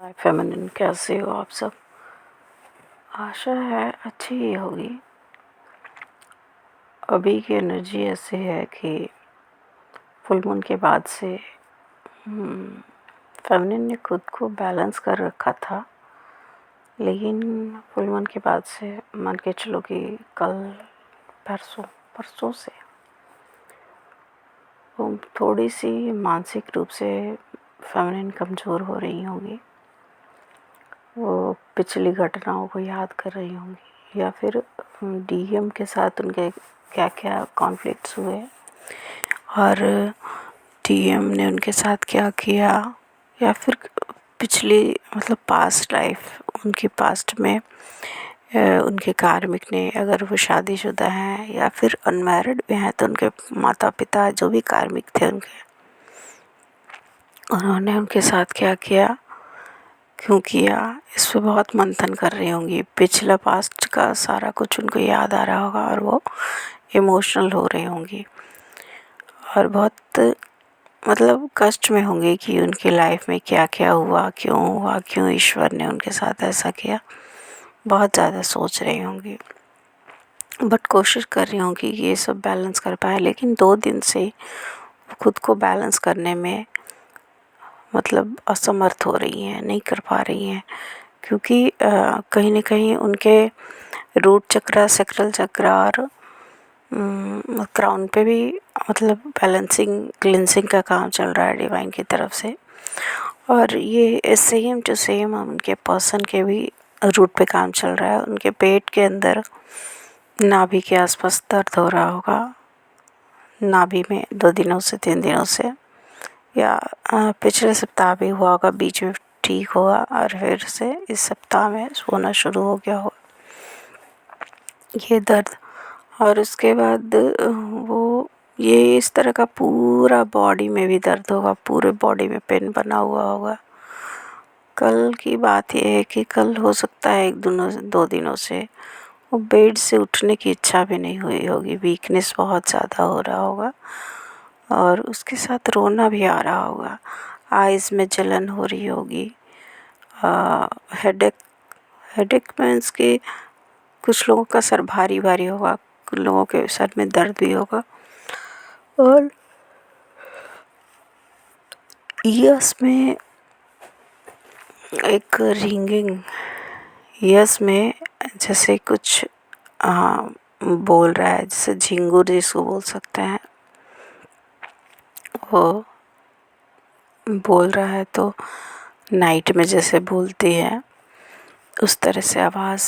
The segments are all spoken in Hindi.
हाय फेमिनिन, कैसे हो आप सब। आशा है अच्छी ही होगी। अभी की एनर्जी ऐसे है कि फुल मून के बाद से फेमिनिन ने खुद को बैलेंस कर रखा था, लेकिन फुल मून के बाद से मान के चलो कि कल परसों से वो थोड़ी सी मानसिक रूप से फेमिनिन कमज़ोर हो रही होंगी। वो पिछली घटनाओं को याद कर रही होंगी, या फिर डीएम के साथ उनके क्या क्या कॉन्फ्लिक्ट्स हुए और डीएम ने उनके साथ क्या किया, या फिर पिछली मतलब पास्ट लाइफ उनकी पास्ट में उनके कार्मिक ने, अगर वो शादीशुदा हैं या फिर अनमैरिड भी हैं तो उनके माता पिता जो भी कार्मिक थे उन्होंने उनके साथ क्या किया, क्यों किया, इस पे बहुत मंथन कर रही होंगी। पिछला पास्ट का सारा कुछ उनको याद आ रहा होगा और वो इमोशनल हो रही होंगी और बहुत मतलब कष्ट में होंगे कि उनकी लाइफ में क्या क्या हुआ, क्यों ईश्वर ने उनके साथ ऐसा किया। बहुत ज़्यादा सोच रही होंगी, बट कोशिश कर रही होंगी कि ये सब बैलेंस कर पाए, लेकिन 2 दिन से खुद को बैलेंस करने में मतलब असमर्थ हो रही हैं, नहीं कर पा रही हैं, क्योंकि कहीं न कहीं उनके रूट चक्र, सैक्रल चक्र और क्राउन पे भी मतलब बैलेंसिंग क्लिनसिंग का काम चल रहा है डिवाइन की तरफ से। और ये सेम टू सेम उनके पर्सन के भी रूट पे काम चल रहा है। उनके पेट के अंदर नाभि के आसपास दर्द हो रहा होगा, नाभि में 2 दिनों से 3 दिनों से, या पिछले सप्ताह भी हुआ होगा, बीच में ठीक हुआ और फिर से इस सप्ताह में होना शुरू हो गया हो ये दर्द। और उसके बाद वो ये इस तरह का पूरा बॉडी में भी दर्द होगा, पूरे बॉडी में पेन बना हुआ होगा। कल की बात ये है कि कल हो सकता है 2 दिनों से वो बेड से उठने की इच्छा भी नहीं हुई होगी, वीकनेस बहुत ज़्यादा हो रहा होगा और उसके साथ रोना भी आ रहा होगा, आइज़ में जलन हो रही होगी, हेडेक मीन्स कि कुछ लोगों का सर भारी भारी होगा, कुछ लोगों के सर में दर्द भी होगा, और ईयर्स में एक रिंगिंग, ईयर्स में जैसे कुछ बोल रहा है, जैसे झिंगुर जिसको बोल सकते हैं, वो बोल रहा है तो नाइट में जैसे बोलती है उस तरह से आवाज़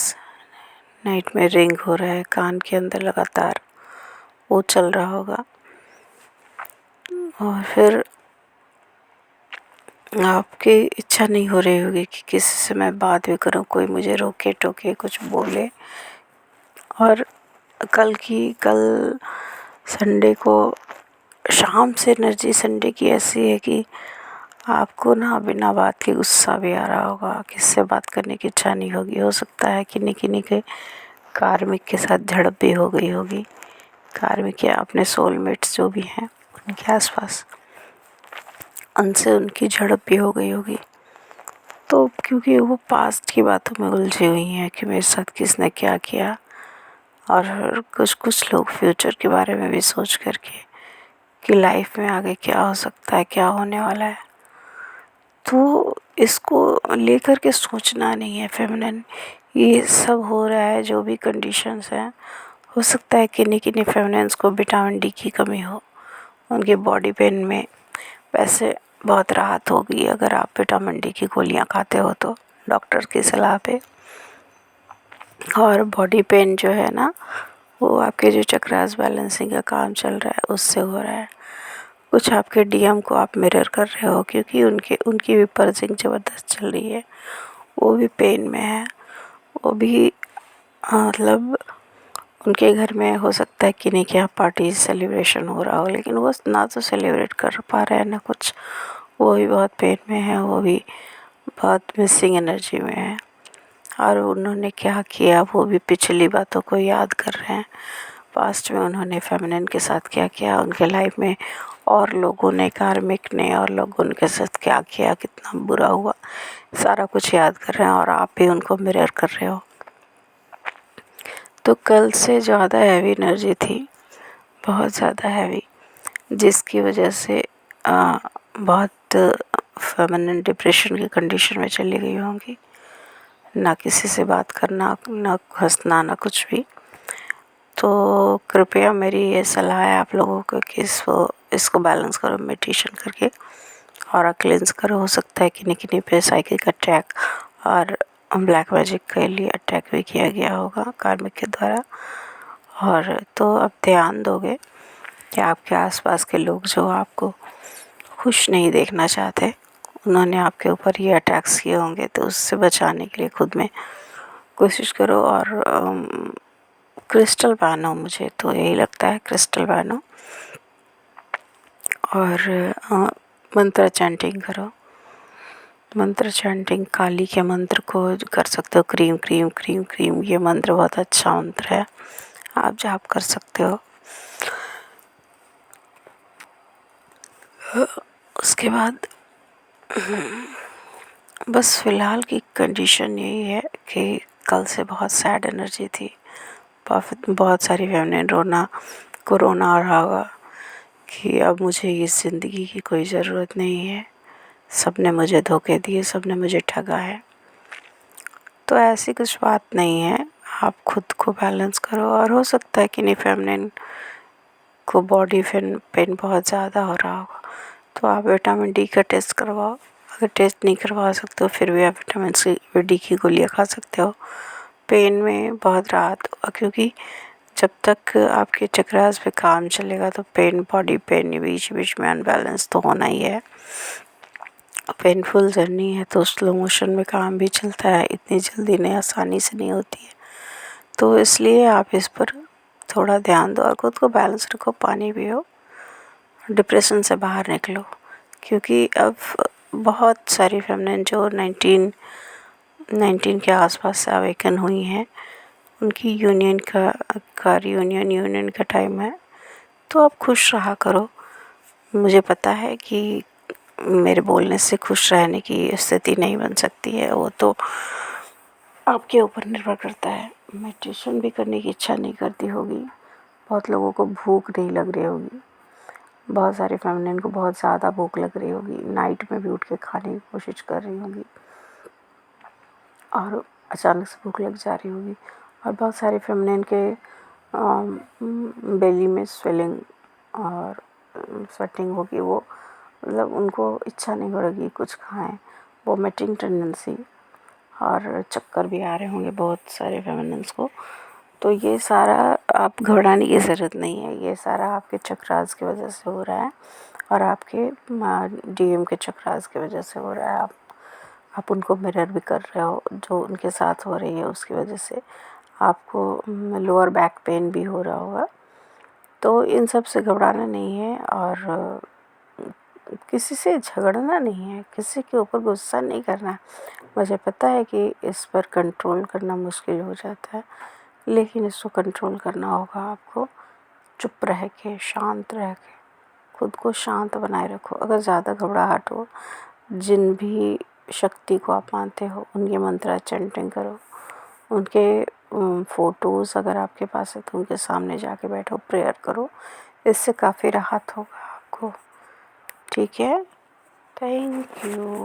नाइट में रिंग हो रहा है कान के अंदर लगातार, वो चल रहा होगा। और फिर आपकी इच्छा नहीं हो रही होगी कि किसी से मैं बात भी करूं, कोई मुझे रोके टोके कुछ बोले। और कल संडे को शाम से एनर्जी संडे की ऐसी है कि आपको ना बिना बात के गुस्सा भी आ रहा होगा, किससे बात करने की इच्छा नहीं होगी। हो सकता है किन्हीं के कार्मिक के साथ झड़प भी हो गई होगी, कार्मिक या अपने सोलमेट्स जो भी हैं उनके आसपास, उनसे उनकी झड़प भी हो गई होगी। तो क्योंकि वो पास्ट की बातों में उलझी हुई हैं कि मेरे साथ किसने क्या किया, और कुछ लोग फ्यूचर के बारे में भी सोच करके कि लाइफ में आगे क्या हो सकता है, क्या होने वाला है। तो इसको लेकर के सोचना नहीं है फेमिनिन, ये सब हो रहा है जो भी कंडीशंस हैं। हो सकता है किन्हीं फेमिनिन्स को विटामिन डी की कमी हो, उनके बॉडी पेन में वैसे बहुत राहत होगी अगर आप विटामिन डी की गोलियां खाते हो तो डॉक्टर की सलाह पे। और बॉडी पेन जो है ना, वो आपके जो चक्रास बैलेंसिंग का काम चल रहा है उससे हो रहा है। कुछ आपके डीएम को आप मिरर कर रहे हो, क्योंकि उनकी भी पर्जिंग ज़बरदस्त चल रही है, वो भी पेन में है, वो भी मतलब उनके घर में हो सकता है कि नहीं क्या पार्टी सेलिब्रेशन हो रहा हो, लेकिन वो ना तो सेलिब्रेट कर पा रहे हैं ना कुछ, वो भी बहुत पेन में है, वो भी बहुत मिसिंग एनर्जी में है। और उन्होंने क्या किया वो भी पिछली बातों को याद कर रहे हैं, पास्ट में उन्होंने फेमिनिन के साथ क्या किया, उनके लाइफ में और लोगों ने, कार्मिक ने और लोगों के साथ क्या किया, कितना बुरा हुआ, सारा कुछ याद कर रहे हैं और आप भी उनको मिरर कर रहे हो। तो कल से ज़्यादा हैवी एनर्जी थी, बहुत ज़्यादा हैवी, जिसकी वजह से बहुत फेमिनिन डिप्रेशन की कंडीशन में चली गई होंगी। ना किसी से बात करना, ना हंसना, ना कुछ भी। तो कृपया मेरी ये सलाह है आप लोगों को कि इसको बैलेंस करो मेडिटेशन करके, और क्लेंस करो। हो सकता है किन्हीं किन्हीं पे साइकिक अटैक और ब्लैक मैजिक के लिए अटैक भी किया गया होगा कार्मिक के द्वारा। और तो अब ध्यान दोगे कि आपके आसपास के लोग जो आपको खुश नहीं देखना चाहते, उन्होंने आपके ऊपर ये अटैक्स किए होंगे, तो उससे बचाने के लिए खुद में कोशिश करो। और क्रिस्टल पहनो, मुझे तो यही लगता है क्रिस्टल पहनो, और मंत्र चैंटिंग करो। मंत्र चैंटिंग, काली के मंत्र को कर सकते हो, क्रीम क्रीम क्रीम क्रीम, ये मंत्र बहुत अच्छा मंत्र है, आप जाप कर सकते हो। उसके बाद बस फ़िलहाल की कंडीशन यही है कि कल से बहुत सैड एनर्जी थी, बहुत सारी फेमिनिन रोना को रोना आ रहा होगा कि अब मुझे इस ज़िंदगी की कोई ज़रूरत नहीं है, सब ने मुझे धोखे दिए, सब ने मुझे ठगा है। तो ऐसी कुछ बात नहीं है, आप खुद को बैलेंस करो। और हो सकता है कि नहीं फेमिनिन को बॉडी पेन बहुत ज़्यादा हो रहा होगा, तो आप विटामिन डी का टेस्ट करवाओ। अगर टेस्ट नहीं करवा सकते हो फिर भी आप विटामिन डी की गोलियाँ खा सकते हो, पेन में बहुत राहत होगा। क्योंकि जब तक आपके चक्रास पे काम चलेगा तो बॉडी पेन बीच बीच में अनबैलेंस तो होना ही है। पेनफुल जर्नी है तो स्लो मोशन में काम भी चलता है, इतनी जल्दी नहीं, आसानी से नहीं होती है। तो इसलिए आप इस पर थोड़ा ध्यान दो और खुद को बैलेंस रखो, पानी पियो, डिप्रेशन से बाहर निकलो। क्योंकि अब बहुत सारी फेमिनिन जो 19 के आसपास से अवेकन हुई हैं, उनकी यूनियन यूनियन का टाइम है, तो आप खुश रहा करो। मुझे पता है कि मेरे बोलने से खुश रहने की स्थिति नहीं बन सकती है, वो तो आपके ऊपर निर्भर करता है। मेडिटेशन भी करने की इच्छा नहीं करती होगी, बहुत लोगों को भूख नहीं लग रही होगी, बहुत सारे फेमिनिन को बहुत ज़्यादा भूख लग रही होगी, नाइट में भी उठ के खाने की कोशिश कर रही होंगी और अचानक से भूख लग जा रही होगी। और बहुत सारे फेमिनिन के बेली में स्वेलिंग और स्वेटिंग होगी, वो मतलब उनको इच्छा नहीं हो रही कुछ खाएं, वोमिटिंग टेंडेंसी और चक्कर भी आ रहे होंगे बहुत सारे फेमिनिन्स को। तो ये सारा आप घबराने की ज़रूरत नहीं है, ये सारा आपके चक्रास की वजह से हो रहा है और आपके डीएम के चक्रास की वजह से हो रहा है। आप उनको मिरर भी कर रहे हो, जो उनके साथ हो रही है उसकी वजह से आपको लोअर बैक पेन भी हो रहा होगा। तो इन सब से घबराना नहीं है और किसी से झगड़ना नहीं है, किसी के ऊपर गुस्सा नहीं करना है। मुझे पता है कि इस पर कंट्रोल करना मुश्किल हो जाता है, लेकिन इसको कंट्रोल करना होगा आपको। चुप रह के, शांत रह के, खुद को शांत बनाए रखो। अगर ज़्यादा घबराहट हो, जिन भी शक्ति को आप मानते हो उनके मंत्र चैंटिंग करो, उनके फ़ोटोज़ अगर आपके पास है तो उनके सामने जाके बैठो, प्रेयर करो, इससे काफ़ी राहत होगा आपको। ठीक है, थैंक यू।